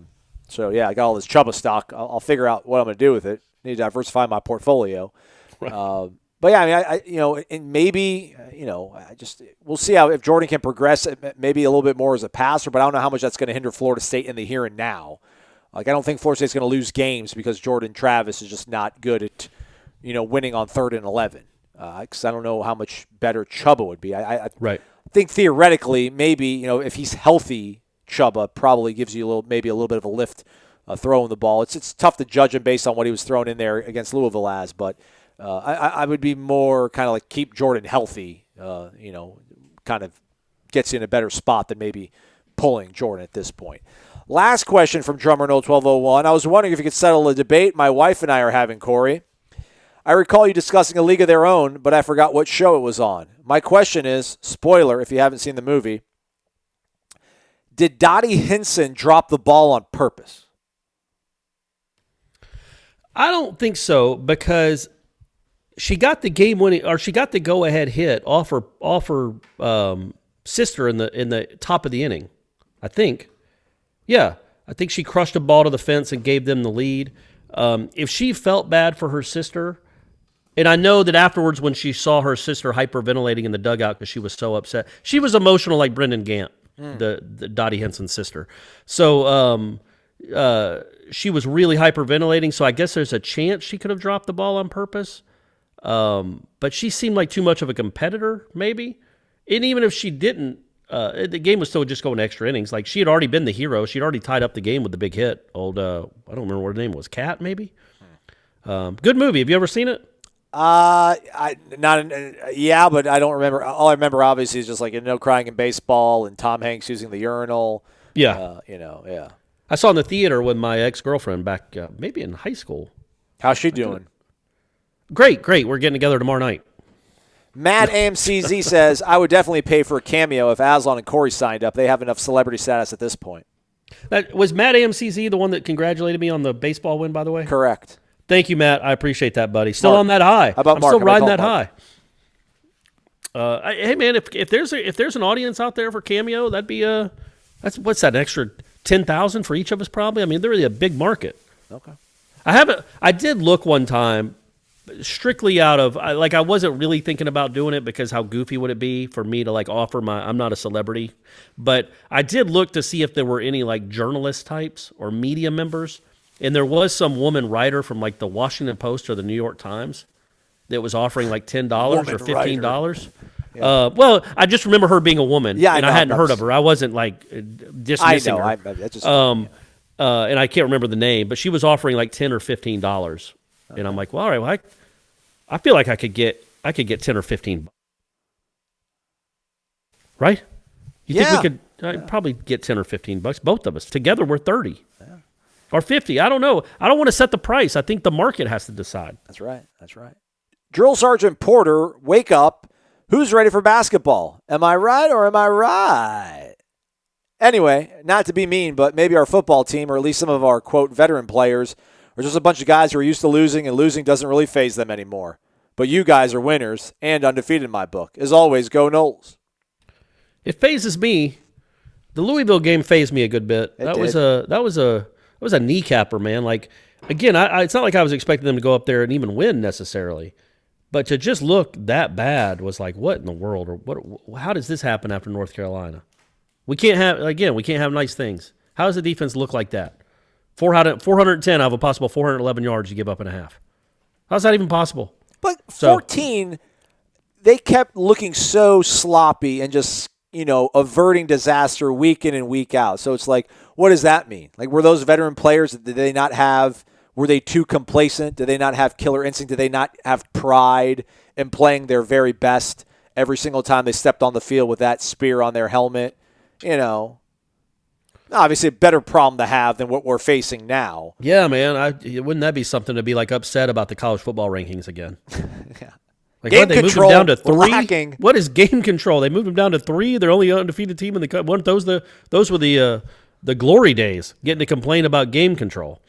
got all this Chubba stock. I'll figure out what I'm going to do with it. Need to diversify my portfolio. Right. We'll see if Jordan can progress maybe a little bit more as a passer, but I don't know how much that's going to hinder Florida State in the here and now. I don't think Florida State's going to lose games because Jordan Travis is just not good at, winning on 3rd and 11. Because I don't know how much better Chubba would be. I think theoretically, maybe, if he's healthy, Chubba probably gives you a little bit of a lift throwing the ball. It's tough to judge him based on what he was thrown in there against Louisville as, but I would be more kind of like keep Jordan healthy, kind of gets you in a better spot than maybe pulling Jordan at this point. Last question from Drummer No 1201. I was wondering if you could settle a debate my wife and I are having, Corey. I recall you discussing A League of Their Own, but I forgot what show it was on. My question is, spoiler if you haven't seen the movie, did Dottie Hinson drop the ball on purpose? I don't think so, because she got the game-winning, or she got the go-ahead hit off her sister in the top of the inning, I think. Yeah, I think she crushed a ball to the fence and gave them the lead. If she felt bad for her sister, and I know that afterwards when she saw her sister hyperventilating in the dugout because she was so upset, she was emotional like Brendan Gant, the Dottie Henson's sister. So she was really hyperventilating, so I guess there's a chance she could have dropped the ball on purpose. But she seemed like too much of a competitor, maybe. And even if she didn't, the game was still just going extra innings. Like, she had already been the hero. She'd already tied up the game with the big hit. I don't remember what her name was. Kat, maybe? Good movie. Have you ever seen it? But I don't remember. All I remember, obviously, is just like No Crying in Baseball and Tom Hanks using the urinal. Yeah. Yeah. I saw it in the theater with my ex-girlfriend back maybe in high school. How's she doing? Great. We're getting together tomorrow night. Matt AMCZ says, I would definitely pay for a cameo if Aslan and Corey signed up. They have enough celebrity status at this point. Was Matt AMCZ the one that congratulated me on the baseball win, by the way? Correct. Thank you, Matt. I appreciate that, buddy. Still on that high. How about I'm Mark? still riding that high. Hey, man, if there's an audience out there for cameo, that'd be what's that, an extra 10,000 for each of us probably? I mean, they're really a big market. Okay. I did look one time strictly out of, I wasn't really thinking about doing it because how goofy would it be for me to offer I'm not a celebrity, but I did look to see if there were any journalist types or media members, and there was some woman writer from the Washington Post or the New York Times that was offering $10 or $15. Yeah. Well, I just remember her being a woman, and I hadn't heard of her. I wasn't dismissing her. I just, and I can't remember the name, but she was offering $10 or $15. Okay. And I'm like, well, all right, well, I feel like I could get 10 or 15. Right? You think we could? I'd probably get 10 or $15. Both of us together, we're 30 or 50. I don't know. I don't want to set the price. I think the market has to decide. That's right. Drill Sergeant Porter, wake up. Who's ready for basketball? Am I right or am I right? Anyway, not to be mean, but maybe our football team, or at least some of our, quote, veteran players, are just a bunch of guys who are used to losing, and losing doesn't really faze them anymore. But you guys are winners and undefeated in my book. As always, go Noles. It phases me. The Louisville game phased me a good bit. That was a kneecapper, man. Like, again, it's not like I was expecting them to go up there and even win necessarily. But to just look that bad was like, what in the world? Or how does this happen after North Carolina? We can't have nice things. How does the defense look like that? 410 out of a possible 411 yards you give up in a half. How's that even possible? But 14, they kept looking so sloppy and just, averting disaster week in and week out. So it's like, what does that mean? Like, were those veteran players, did they not have, were they too complacent? Did they not have killer instinct? Did they not have pride in playing their very best every single time they stepped on the field with that spear on their helmet? Obviously a better problem to have than what we're facing now. Yeah, man. Wouldn't that be something to be like upset about the college football rankings again? Yeah. Like, game they control moved them down to 3. lacking. What is game control? They moved them down to 3. They're only undefeated team in the cup. Weren't those were the glory days, getting to complain about game control.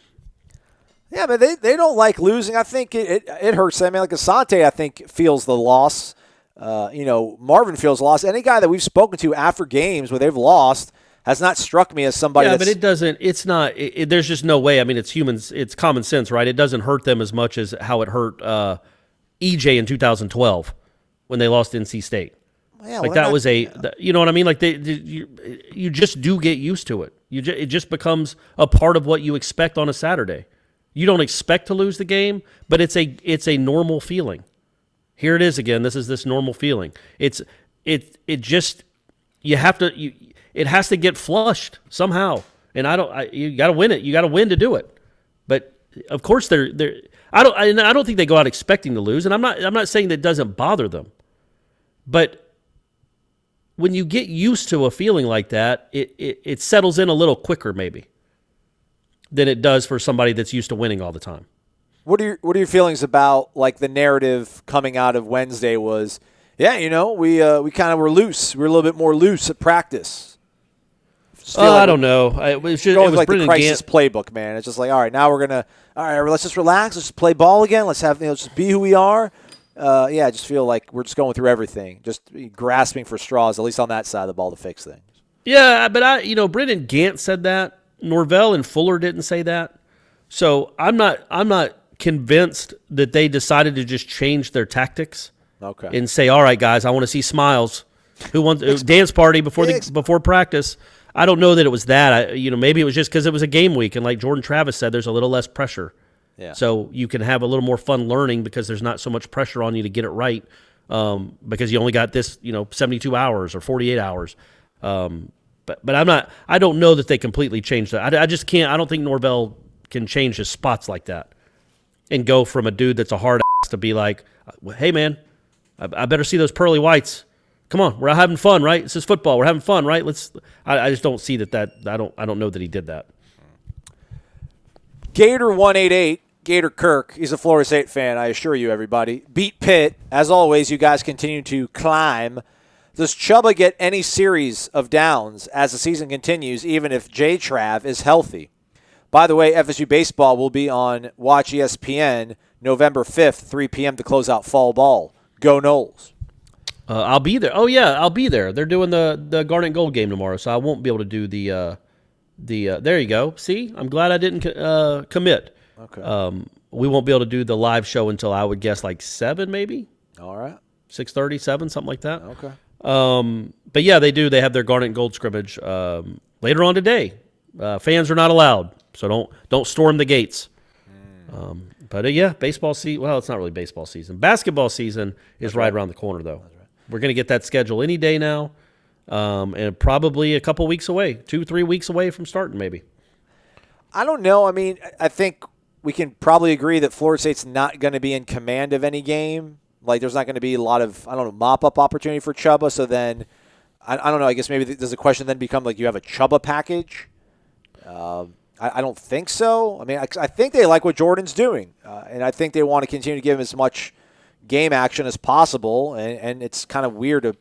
Yeah, but they don't like losing. I think it hurts them. I mean, like Asante, I think, feels the loss. Marvin feels the loss. Any guy that we've spoken to after games where they've lost has not struck me as somebody but it doesn't – it's not – there's just no way. I mean, it's humans. It's common sense, right? It doesn't hurt them as much as how it hurt EJ in 2012 when they lost NC State. Yeah, like that was you know what I mean? Like you just do get used to it. It just becomes a part of what you expect on a Saturday. You don't expect to lose the game, but it's a normal feeling. Here it is again. This is this normal feeling. It just you have to it has to get flushed somehow. And you got to win it. You got to win to do it. But of course I don't think they go out expecting to lose, and I'm not saying that it doesn't bother them. But when you get used to a feeling like that, it settles in a little quicker maybe than it does for somebody that's used to winning all the time. What are your feelings about, like, the narrative coming out of Wednesday was, we kind of were loose. We were a little bit more loose at practice. I don't know. It was like Brendan the crisis Gant. playbook, man. It's just like, all right, now let's just relax. Let's just play ball again. Let's have, just be who we are. I just feel like we're just going through everything, just grasping for straws, at least on that side of the ball, to fix things. Yeah, but Brendan Gant said that. Norvell and Fuller didn't say that. So I'm not convinced that they decided to just change their tactics. Okay. And say, all right, guys, I want to see smiles. Who wants a dance party before practice? I don't know that it was that. Maybe it was just because it was a game week, and like Jordan Travis said, there's a little less pressure. Yeah. So you can have a little more fun learning because there's not so much pressure on you to get it right because you only got this, 72 hours or 48 hours. But I don't know that they completely changed that. I just can't. I don't think Norvell can change his spots like that and go from a dude that's a hard ass to be like, hey, man, I better see those pearly whites. Come on, we're having fun, right? This is football. We're having fun, right? I just don't see that. I don't know that he did that. Gator 188, Gator Kirk. He's a Florida State fan, I assure you, everybody. Beat Pitt. As always, you guys continue to climb. Does Chubba get any series of downs as the season continues, even if J-Trav is healthy? By the way, FSU baseball will be on Watch ESPN November 5th, 3 p.m. to close out fall ball. Go Noles. I'll be there. Oh, yeah, I'll be there. They're doing the Garnet Gold game tomorrow, so I won't be able to do the there you go. See? I'm glad I didn't commit. Okay. We won't be able to do the live show until I would guess like 7 maybe. All right. 6:30, 7, something like that. Okay. But, yeah, they do. They have their Garnet Gold scrimmage later on today. Fans are not allowed, so don't storm the gates. But, baseball season. Well, it's not really baseball season. Basketball season is right around the corner, though. That's right. We're going to get that schedule any day now, and probably a couple weeks away, 2-3 weeks away from starting maybe. I don't know. I mean, I think we can probably agree that Florida State's not going to be in command of any game. Like, there's not going to be a lot of, mop-up opportunity for Chubba. So then I don't know. I guess maybe does the question then become like you have a Chubba package? I don't think so. I mean, I think they like what Jordan's doing, and I think they want to continue to give him as much game action as possible. And it's kind of weird to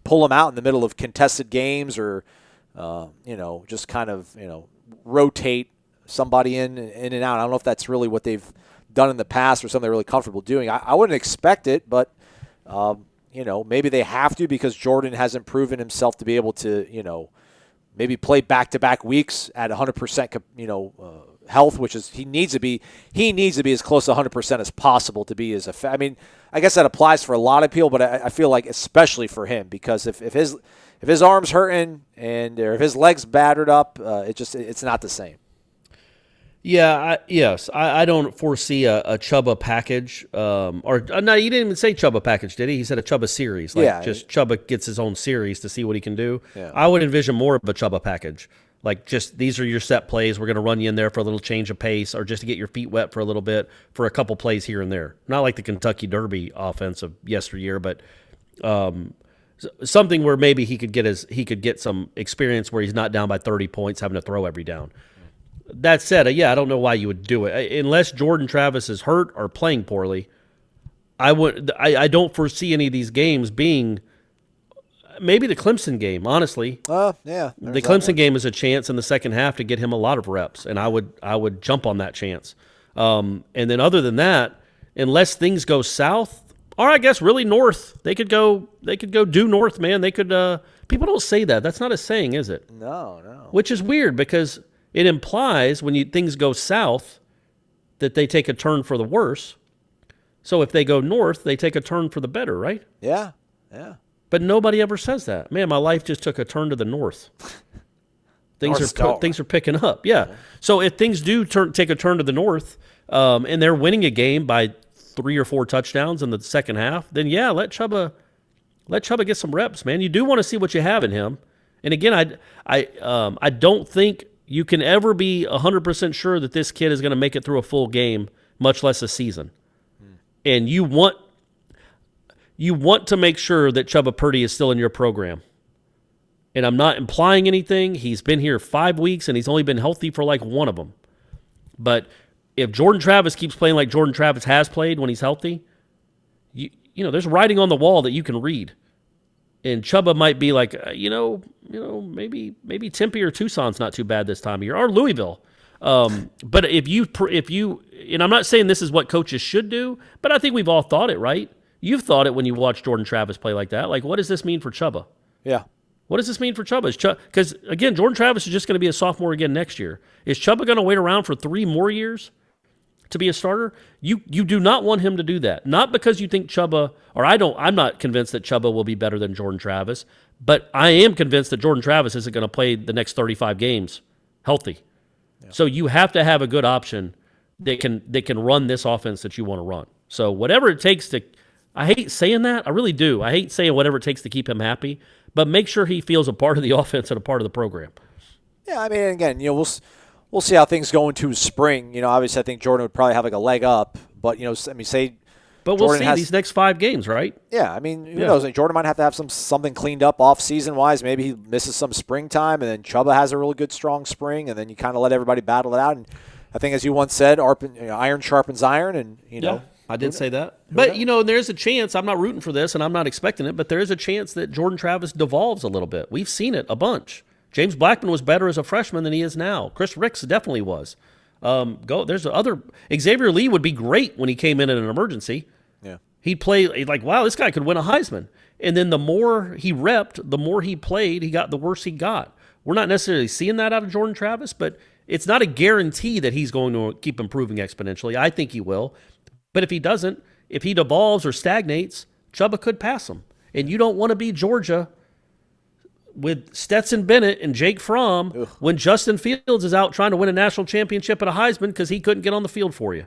pull him out in the middle of contested games or just kind of rotate somebody in and out. I don't know if that's really what they've done in the past or something they're really comfortable doing. I wouldn't expect it, but maybe they have to because Jordan hasn't proven himself to be able to maybe play back-to-back weeks at 100%, health, which is he needs to be as close to 100% as possible to be as effective. I mean, I guess that applies for a lot of people, but I feel like especially for him because if his arm's hurting or if his leg's battered up, it's not the same. Yeah, I don't foresee a Chubba package. No, he didn't even say Chubba package, did he? He said a Chubba series. Just Chubba gets his own series to see what he can do. Yeah. I would envision more of a Chubba package. Like just these are your set plays. We're going to run you in there for a little change of pace or just to get your feet wet for a little bit for a couple plays here and there. Not like the Kentucky Derby offense of yesteryear, but something where maybe he could get some experience where he's not down by 30 points having to throw every down. That said, I don't know why you would do it unless Jordan Travis is hurt or playing poorly. I don't foresee any of these games being maybe the Clemson game. Honestly, the Clemson game is a chance in the second half to get him a lot of reps, and I would jump on that chance. And then other than that, unless things go south, or I guess really north, they could go due north. Man, they could. People don't say that. That's not a saying, is it? No. Which is weird because it implies when things go south that they take a turn for the worse. So if they go north, they take a turn for the better, right? Yeah. But nobody ever says that. Man, my life just took a turn to the north. Things are picking up. Yeah. So if things do take a turn to the north, and they're winning a game by 3 or 4 touchdowns in the second half, then let Chubba get some reps, man. You do want to see what you have in him. And again, I don't think you can ever be 100% sure that this kid is going to make it through a full game, much less a season. And you want to make sure that Chubba Purdy is still in your program. And I'm not implying anything. He's been here 5 weeks, and he's only been healthy for like one of them. But if Jordan Travis keeps playing like Jordan Travis has played when he's healthy, there's writing on the wall that you can read. And Chubba might be like, maybe Tempe or Tucson's not too bad this time of year, or Louisville. But if you, and I'm not saying this is what coaches should do, but I think we've all thought it, right? You've thought it when you watch Jordan Travis play like that. Like, what does this mean for Chubba? Yeah. What does this mean for Chubba? Because again, Jordan Travis is just going to be a sophomore again next year. Is Chubba going to wait around for 3 more years to be a starter? You do not want him to do that. Not because you think Chubba, or I'm not convinced that Chubba will be better than Jordan Travis, but I am convinced that Jordan Travis isn't going to play the next 35 games healthy. Yeah. So you have to have a good option that can run this offense that you want to run. So whatever it takes to, I hate saying that, I really do. I hate saying whatever it takes to keep him happy, but make sure he feels a part of the offense and a part of the program. Yeah, I mean, again, we'll see how things go into spring. Obviously, I think Jordan would probably have like a leg up, but say. But we'll see these next 5 games, right? Yeah, I mean, who knows? Jordan might have to have something cleaned up off-season wise. Maybe he misses some springtime, and then Chubba has a really good, strong spring, and then you kind of let everybody battle it out. And I think, as you once said, iron sharpens iron, and Yeah, I did say that. But there's a chance. I'm not rooting for this, and I'm not expecting it. But there is a chance that Jordan Travis devolves a little bit. We've seen it a bunch. James Blackman was better as a freshman than he is now. Chris Ricks definitely was. There's other. Xavier Lee would be great when he came in an emergency. Yeah, he'd play like, wow, this guy could win a Heisman. And then the more he repped, the more he played, the worse he got. We're not necessarily seeing that out of Jordan Travis, but it's not a guarantee that he's going to keep improving exponentially. I think he will. But if he doesn't, if he devolves or stagnates, Chubba could pass him. And you don't want to be Georgia with Stetson Bennett and Jake Fromm when Justin Fields is out trying to win a national championship at a Heisman because he couldn't get on the field for you.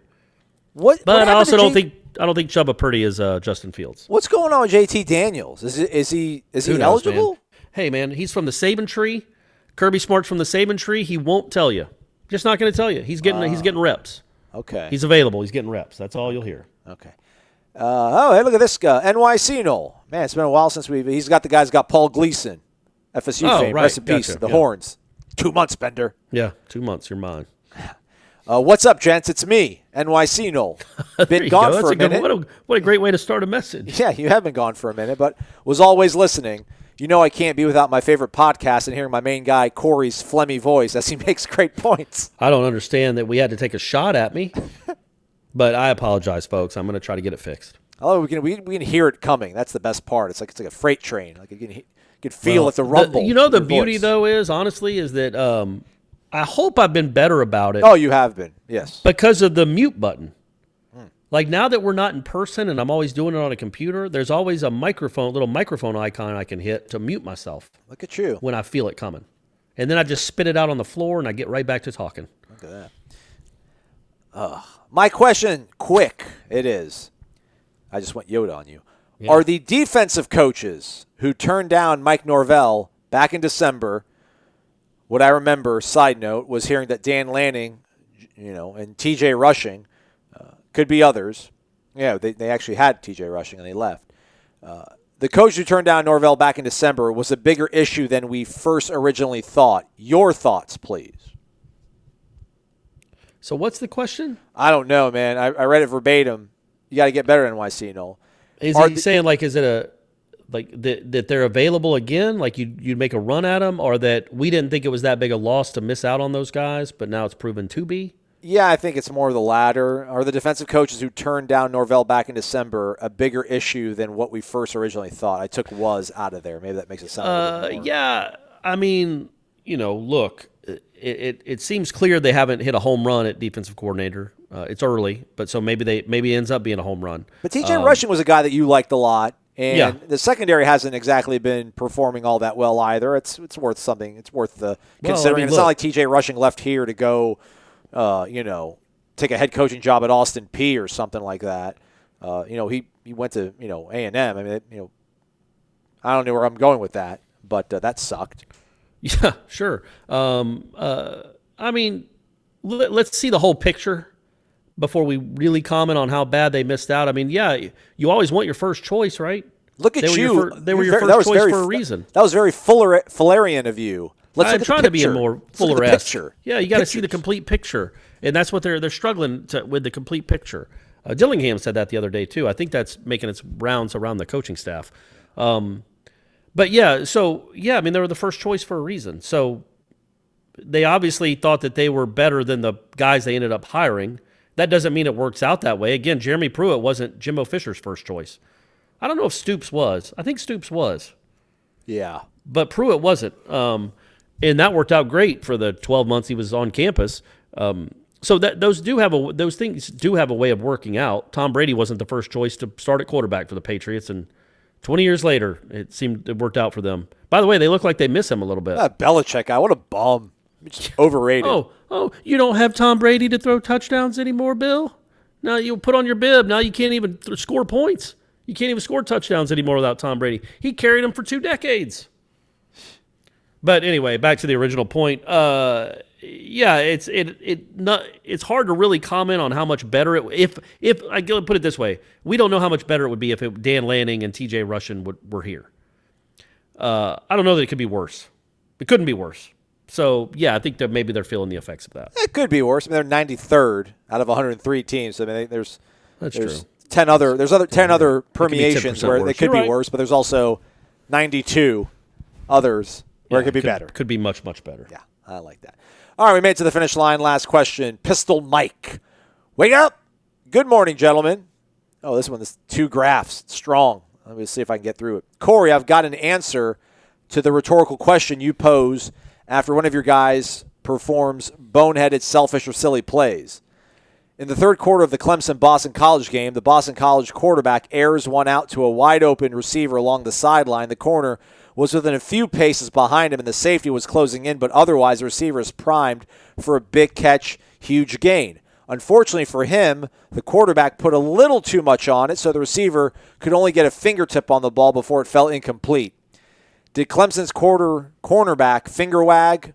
But I also don't think Chubba Purdy is Justin Fields. What's going on with JT Daniels? Is he eligible? Man? Hey man, he's from the Saban tree. Kirby Smart's from the Saban tree. He won't tell you. Just not going to tell you. He's getting reps. Okay. He's available. He's getting reps. That's all you'll hear. Okay. Hey, look at this guy, NYC Nole. Man, it's been a while since he's got the guy's got Paul Gleason, FSU fame. Right. Rest in peace. Gotcha. The Horns. 2 months, Bender. Yeah, 2 months. You're mine. What's up, gents? It's me, NYC Nole. Been gone for a minute. What a great way to start a message. Yeah, you have been gone for a minute, but was always listening. You know I can't be without my favorite podcast and hearing my main guy, Corey's phlegmy voice as he makes great points. I don't understand that we had to take a shot at me, but I apologize, folks. I'm going to try to get it fixed. Oh, we can hear it coming. That's the best part. It's like a freight train. Like you can feel it's a rumble. The beauty, though, is that I hope I've been better about it. Oh, you have been, yes. Because of the mute button. Like now that we're not in person and I'm always doing it on a computer, there's always a little microphone icon I can hit to mute myself. Look at you. When I feel it coming. And then I just spit it out on the floor and I get right back to talking. Look at that. My question, quick, it is. I just went Yoda on you. Yeah. Are the defensive coaches who turned down Mike Norvell back in December, what I remember, side note, was hearing that Dan Lanning, and TJ Rushing, could be others. Yeah, they actually had TJ Rushing and they left. The coach who turned down Norvell back in December was a bigger issue than we first originally thought. Your thoughts, please. So what's the question? I don't know, man. I read it verbatim. You got to get better, NYC, Noel. Is he saying, is it that they're available again? Like you'd make a run at them, or that we didn't think it was that big a loss to miss out on those guys, but now it's proven to be? Yeah, I think it's more the latter. Are the defensive coaches who turned down Norvell back in December a bigger issue than what we first originally thought? I took was out of there. Maybe that makes it sound a little more. Yeah, I mean, look, it seems clear they haven't hit a home run at defensive coordinator. It's early, but so maybe it ends up being a home run. But TJ Rushing was a guy that you liked a lot, and the secondary hasn't exactly been performing all that well either. It's worth something. It's worth the considering. It's not like TJ Rushing left here to go, take a head coaching job at Austin Peay or something like that. He went to A&M. I mean, I don't know where I'm going with that, but that sucked. Yeah, sure. I mean, let's see the whole picture before we really comment on how bad they missed out. I mean, yeah, you always want your first choice, right? Look at you. They were your first choice for a reason. That was very Fullerian of you. I'm trying to be a more Fuller-esque. Yeah, you got to see the complete picture, and that's what they're struggling with, the complete picture. Dillingham said that the other day too. I think that's making its rounds around the coaching staff. But yeah, I mean, they were the first choice for a reason. So they obviously thought that they were better than the guys they ended up hiring. That doesn't mean it works out that way. Again, Jeremy Pruitt wasn't Jimbo Fisher's first choice. I don't know if Stoops was. I think Stoops was. Yeah. But Pruitt wasn't. And that worked out great for the 12 months he was on campus. So those things do have a way of working out. Tom Brady wasn't the first choice to start at quarterback for the Patriots, and 20 years later, it worked out for them. By the way, they look like they miss him a little bit. That Belichick guy, what a bum. Just overrated. Oh, you don't have Tom Brady to throw touchdowns anymore, Bill? Now you put on your bib. Now you can't even score points. You can't even score touchdowns anymore without Tom Brady. He carried them for 2 decades. But anyway, back to the original point. It's hard to really comment on how much better if I put it this way, we don't know how much better it would be if Dan Lanning and TJ Rushing were here. I don't know that it could be worse. It couldn't be worse. So yeah, I think that maybe they're feeling the effects of that. It could be worse. I mean, they're 93rd out of 103 teams. I mean, there's true. 10 other permeations where it could be worse, but there's also 92 others where it could be better. Could be much, much better. Yeah, I like that. All right, we made it to the finish line. Last question. Pistol Mike. Wake up. Good morning, gentlemen. Oh, this one is 2 graphs. Strong. Let me see if I can get through it. Corey, I've got an answer to the rhetorical question you pose after one of your guys performs boneheaded, selfish, or silly plays. In the third quarter of the Clemson-Boston College game, the Boston College quarterback airs one out to a wide-open receiver along the sideline. The corner was within a few paces behind him, and the safety was closing in, but otherwise the receiver is primed for a big catch, huge gain. Unfortunately for him, the quarterback put a little too much on it, so the receiver could only get a fingertip on the ball before it fell incomplete. Did Clemson's cornerback finger wag?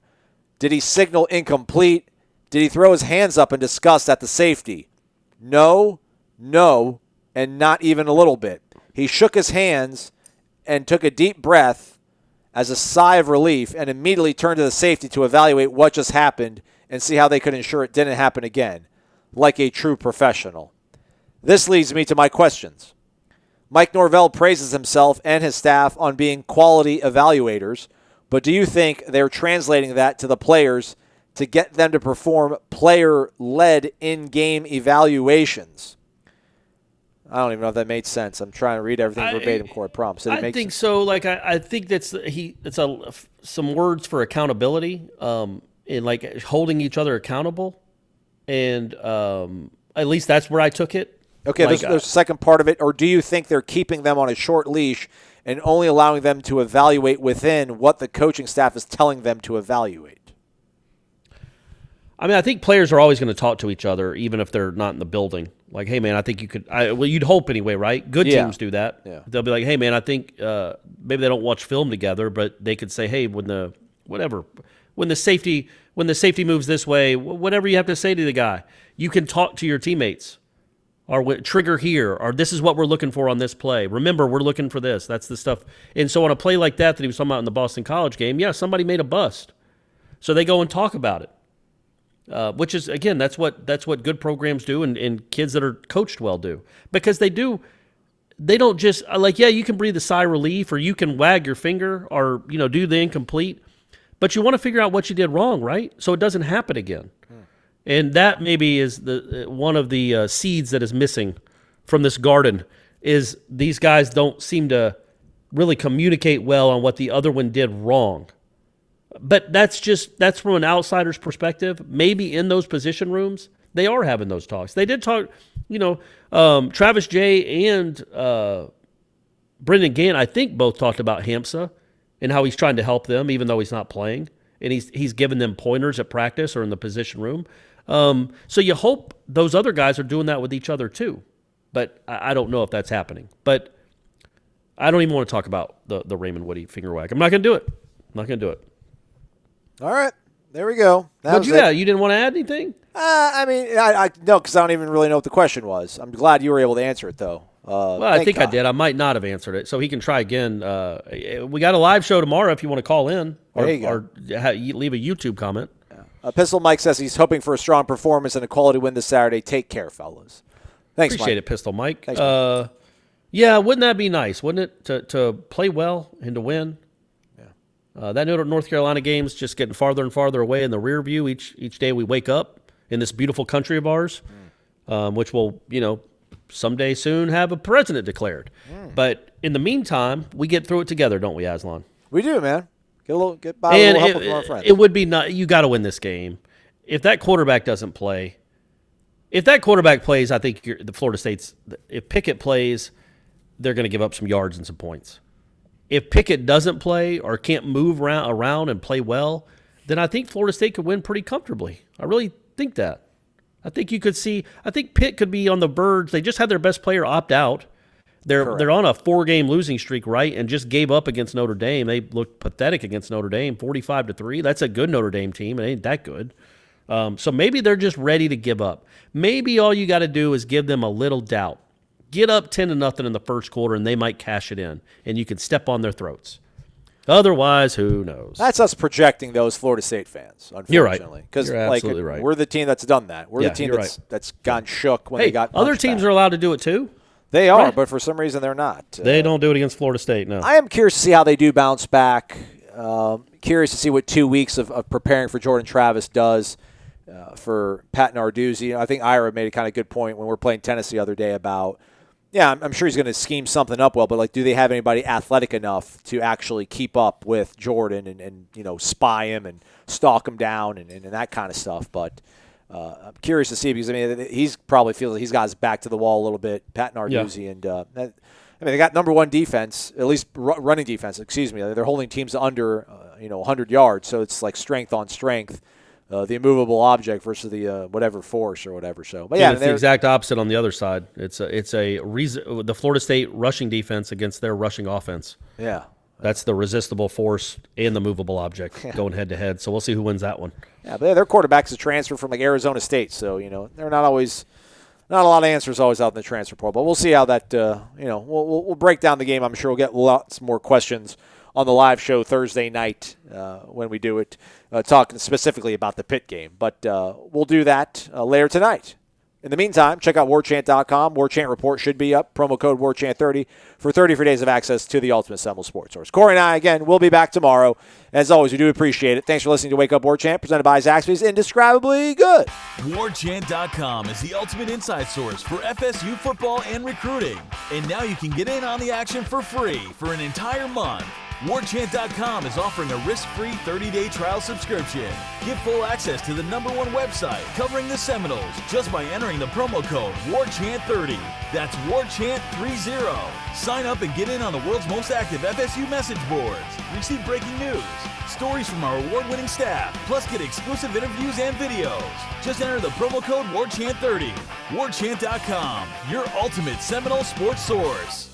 Did he signal incomplete? Did he throw his hands up in disgust at the safety? No, and not even a little bit. He shook his hands and took a deep breath as a sigh of relief and immediately turned to the safety to evaluate what just happened and see how they could ensure it didn't happen again, like a true professional. This leads me to my questions. Mike Norvell praises himself and his staff on being quality evaluators, but do you think they're translating that to the players to get them to perform player-led in-game evaluations? I don't even know if that made sense. I'm trying to read everything verbatim, Court prompts. I think so. Like I think it's some words for accountability, and like holding each other accountable, and at least that's where I took it. Okay, like, there's a second part of it, or do you think they're keeping them on a short leash and only allowing them to evaluate within what the coaching staff is telling them to evaluate? I mean, I think players are always going to talk to each other, even if they're not in the building. Like, hey, man, I think you could well, you'd hope anyway, right? Good teams do that. Yeah. They'll be like, hey, man, I think maybe they don't watch film together, but they could say, hey, when the safety moves this way, whatever you have to say to the guy, you can talk to your teammates. Or trigger here, or this is what we're looking for on this play. Remember, we're looking for this. That's the stuff. And so on a play like that he was talking about in the Boston College game, yeah, somebody made a bust. So they go and talk about it, which is, again, that's what good programs do and kids that are coached well do. Because they don't just, like, yeah, you can breathe a sigh of relief or you can wag your finger or, do the incomplete. But you want to figure out what you did wrong, right? So it doesn't happen again. And that maybe is one of the seeds that is missing from this garden is these guys don't seem to really communicate well on what the other one did wrong. But that's from an outsider's perspective. Maybe in those position rooms, they are having those talks. They did talk, Travis Jay and Brendan Gant, I think, both talked about Hamsah and how he's trying to help them even though he's not playing. And he's giving them pointers at practice or in the position room. So you hope those other guys are doing that with each other too. But I don't know if that's happening. But I don't even want to talk about the Raymond Woody finger wag. I'm not going to do it. All right. There we go. You didn't want to add anything? I no, because I don't even really know what the question was. I'm glad you were able to answer it, though. Well, I think I did. I might not have answered it, so he can try again. We got a live show tomorrow if you want to call in or leave a YouTube comment. Yeah. Pistol Mike says he's hoping for a strong performance and a quality win this Saturday. Take care, fellas. Thanks, Appreciate Mike. it, Pistol Mike. Thanks, Mike. Yeah, wouldn't that be nice, wouldn't it, to play well and to win? Yeah. That North Carolina game's just getting farther and farther away in the rear view each day we wake up in this beautiful country of ours, which will, someday soon have a president declared. But in the meantime, we get through it together, don't we, Aslan? We do, man. Get by a little help from our friends. It would be not. You got to win this game. If that quarterback doesn't play, if that quarterback plays, I think the Florida State's. If Pickett plays, they're going to give up some yards and some points. If Pickett doesn't play or can't move around and play well, then I think Florida State could win pretty comfortably. I really think that. I think you could see. I think Pitt could be on the verge. They just had their best player opt out. They're on a 4-game losing streak, right? And just gave up against Notre Dame. They looked pathetic against Notre Dame, 45-3. That's a good Notre Dame team. It ain't that good. So maybe they're just ready to give up. Maybe all you got to do is give them a little doubt. Get up 10-0 in the first quarter, and they might cash it in, and you can step on their throats. Otherwise, who knows? That's us projecting those Florida State fans, unfortunately. You're right. Because absolutely right. We're the team that's done that. We're the team that's gone shook when they got other teams are allowed to do it too. They are, but for some reason they're not. They don't do it against Florida State, no. I am curious to see how they do bounce back. Curious to see what 2 weeks of preparing for Jordan Travis does for Pat Narduzzi. I think Ira made a kind of good point when we were playing tennis the other day about, I'm sure he's going to scheme something up well, but do they have anybody athletic enough to actually keep up with Jordan and spy him and stalk him down and that kind of stuff. But I'm curious to see because, he's probably feels like he's got his back to the wall a little bit, Pat Narduzzi. Yeah. And, they got number one defense, at least running defense, They're holding teams under, 100 yards. So it's like strength on strength, the immovable object versus the whatever force or whatever. So, but it's the exact opposite on the other side. It's the Florida State rushing defense against their rushing offense. Yeah. That's the resistible force and the movable object going head-to-head. So we'll see who wins that one. Yeah, but their quarterback's a transfer from Arizona State, so they're not always not a lot of answers always out in the transfer portal, but we'll see how that, we'll break down the game. I'm sure we'll get lots more questions on the live show Thursday night when we do it, talking specifically about the Pitt game. But we'll do that later tonight. In the meantime, check out Warchant.com. Warchant report should be up. Promo code Warchant30 for 30 free days of access to the Ultimate Seminoles Sports Source. Corey and I, again, will be back tomorrow. As always, we do appreciate it. Thanks for listening to Wake Up Warchant, presented by Zaxby's. Indescribably good. Warchant.com is the ultimate inside source for FSU football and recruiting. And now you can get in on the action for free for an entire month. Warchant.com is offering a risk-free 30-day trial subscription. Get full access to the #1 website covering the Seminoles just by entering the promo code WARCHANT30. That's WARCHANT30. Sign up and get in on the world's most active FSU message boards. Receive breaking news, stories from our award-winning staff, plus get exclusive interviews and videos. Just enter the promo code WARCHANT30. Warchant.com, your ultimate Seminole sports source.